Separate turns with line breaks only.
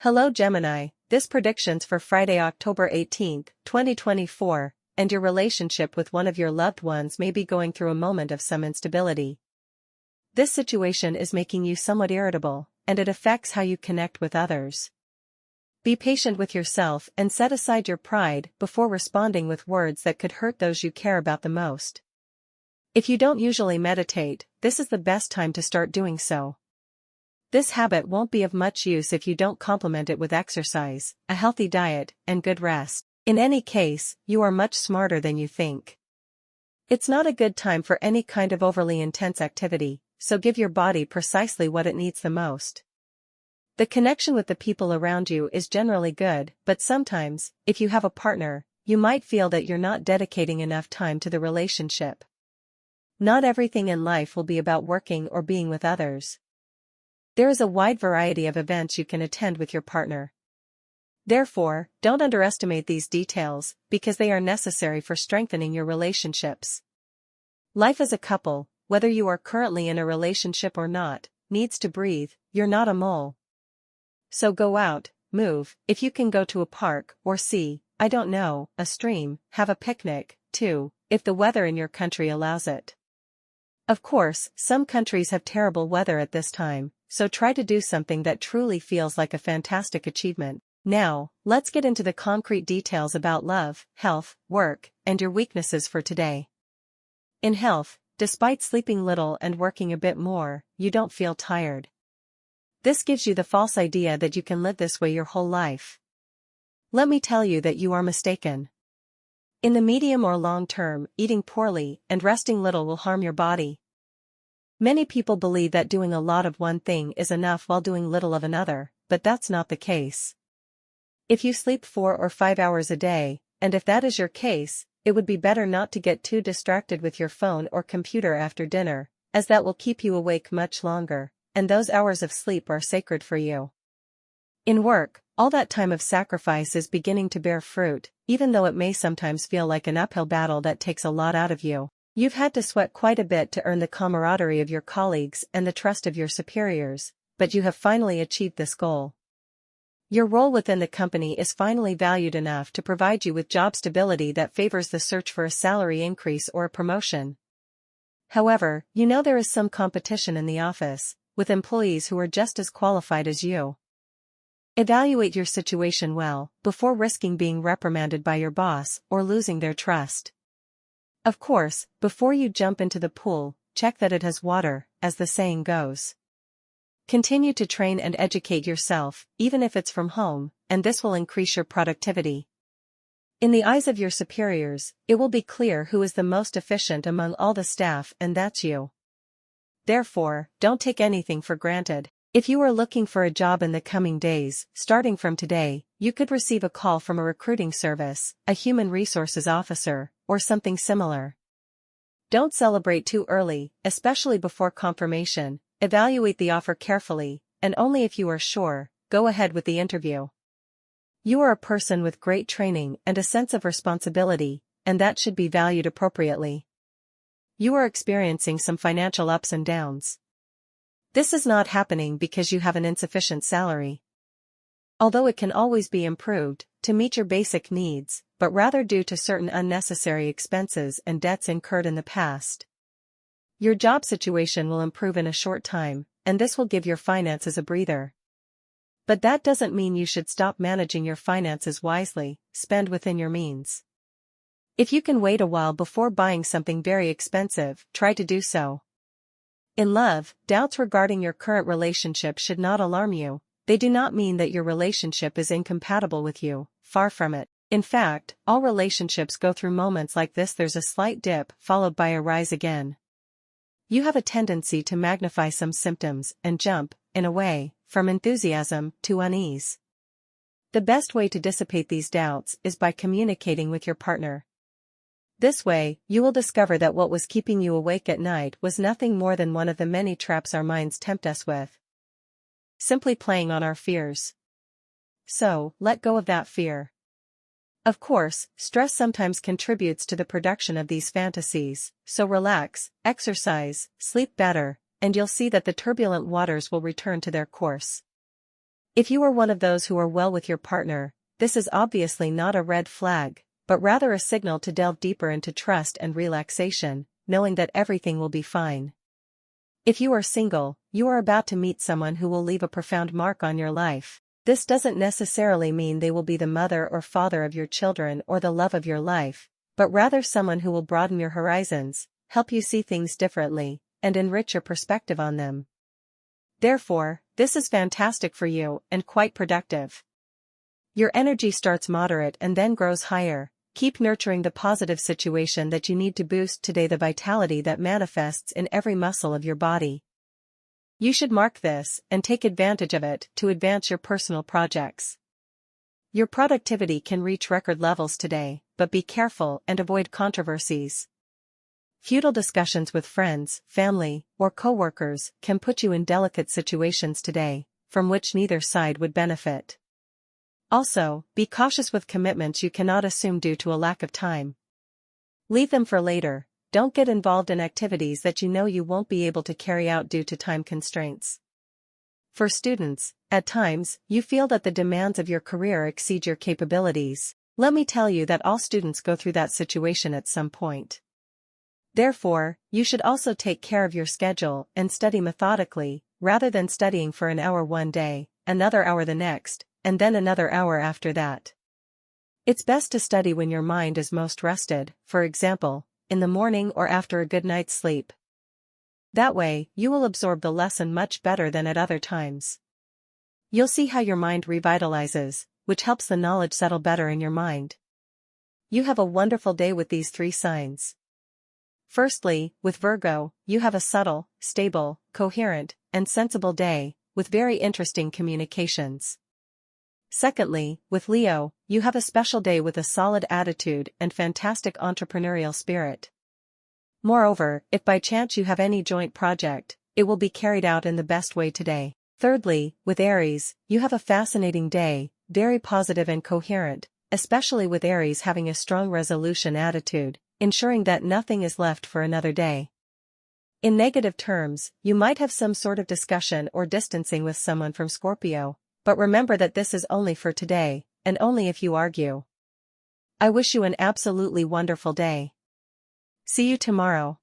Hello Gemini, this prediction's for Friday, October 18th, 2024, and your relationship with one of your loved ones may be going through a moment of some instability. This situation is making you somewhat irritable, and it affects how you connect with others. Be patient with yourself and set aside your pride before responding with words that could hurt those you care about the most. If you don't usually meditate, this is the best time to start doing so. This habit won't be of much use if you don't complement it with exercise, a healthy diet, and good rest. In any case, you are much smarter than you think. It's not a good time for any kind of overly intense activity, so give your body precisely what it needs the most. The connection with the people around you is generally good, but sometimes, if you have a partner, you might feel that you're not dedicating enough time to the relationship. Not everything in life will be about working or being with others. There is a wide variety of events you can attend with your partner. Therefore, don't underestimate these details, because they are necessary for strengthening your relationships. Life as a couple, whether you are currently in a relationship or not, needs to breathe. You're not a mole. So go out, move, if you can go to a park, or see, I don't know, a stream, have a picnic, too, if the weather in your country allows it. Of course, some countries have terrible weather at this time, so try to do something that truly feels like a fantastic achievement. Now, let's get into the concrete details about love, health, work, and your weaknesses for today. In health, despite sleeping little and working a bit more, you don't feel tired. This gives you the false idea that you can live this way your whole life. Let me tell you that you are mistaken. In the medium or long term, eating poorly and resting little will harm your body. Many people believe that doing a lot of one thing is enough while doing little of another, but that's not the case. If you sleep 4 or 5 hours a day, and if that is your case, it would be better not to get too distracted with your phone or computer after dinner, as that will keep you awake much longer, and those hours of sleep are sacred for you. In work, all that time of sacrifice is beginning to bear fruit, even though it may sometimes feel like an uphill battle that takes a lot out of you. You've had to sweat quite a bit to earn the camaraderie of your colleagues and the trust of your superiors, but you have finally achieved this goal. Your role within the company is finally valued enough to provide you with job stability that favors the search for a salary increase or a promotion. However, you know there is some competition in the office, with employees who are just as qualified as you. Evaluate your situation well, before risking being reprimanded by your boss or losing their trust. Of course, before you jump into the pool, check that it has water, as the saying goes. Continue to train and educate yourself, even if it's from home, and this will increase your productivity. In the eyes of your superiors, it will be clear who is the most efficient among all the staff, and that's you. Therefore, don't take anything for granted. If you are looking for a job in the coming days, starting from today, you could receive a call from a recruiting service, a human resources officer, or something similar. Don't celebrate too early, especially before confirmation. Evaluate the offer carefully, and only if you are sure, go ahead with the interview. You are a person with great training and a sense of responsibility, and that should be valued appropriately. You are experiencing some financial ups and downs. This is not happening because you have an insufficient salary. Although it can always be improved, to meet your basic needs, but rather due to certain unnecessary expenses and debts incurred in the past. Your job situation will improve in a short time, and this will give your finances a breather. But that doesn't mean you should stop managing your finances wisely. Spend within your means. If you can wait a while before buying something very expensive, try to do so. In love, doubts regarding your current relationship should not alarm you. They do not mean that your relationship is incompatible with you, far from it. In fact, all relationships go through moments like this. There's a slight dip, followed by a rise again. You have a tendency to magnify some symptoms and jump, in a way, from enthusiasm to unease. The best way to dissipate these doubts is by communicating with your partner. This way, you will discover that what was keeping you awake at night was nothing more than one of the many traps our minds tempt us with. Simply playing on our fears. So, let go of that fear. Of course, stress sometimes contributes to the production of these fantasies, so relax, exercise, sleep better, and you'll see that the turbulent waters will return to their course. If you are one of those who are well with your partner, this is obviously not a red flag, but rather a signal to delve deeper into trust and relaxation, knowing that everything will be fine. If you are single, you are about to meet someone who will leave a profound mark on your life. This doesn't necessarily mean they will be the mother or father of your children or the love of your life, but rather someone who will broaden your horizons, help you see things differently, and enrich your perspective on them. Therefore, this is fantastic for you and quite productive. Your energy starts moderate and then grows higher. Keep nurturing the positive situation that you need to boost today the vitality that manifests in every muscle of your body. You should mark this and take advantage of it to advance your personal projects. Your productivity can reach record levels today, but be careful and avoid controversies. Futile discussions with friends, family, or co-workers can put you in delicate situations today, from which neither side would benefit. Also, be cautious with commitments you cannot assume due to a lack of time. Leave them for later. Don't get involved in activities that you know you won't be able to carry out due to time constraints. For students, at times, you feel that the demands of your career exceed your capabilities. Let me tell you that all students go through that situation at some point. Therefore, you should also take care of your schedule and study methodically, rather than studying for an hour one day, another hour the next, and then another hour after that. It's best to study when your mind is most rested, for example, in the morning or after a good night's sleep. That way, you will absorb the lesson much better than at other times. You'll see how your mind revitalizes, which helps the knowledge settle better in your mind. You have a wonderful day with these 3 signs. Firstly, with Virgo, you have a subtle, stable, coherent, and sensible day, with very interesting communications. Secondly, with Leo, you have a special day with a solid attitude and fantastic entrepreneurial spirit. Moreover, if by chance you have any joint project, it will be carried out in the best way today. Thirdly, with Aries, you have a fascinating day, very positive and coherent, especially with Aries having a strong resolution attitude, ensuring that nothing is left for another day. In negative terms, you might have some sort of discussion or distancing with someone from Scorpio, but remember that this is only for today, and only if you argue. I wish you an absolutely wonderful day. See you tomorrow.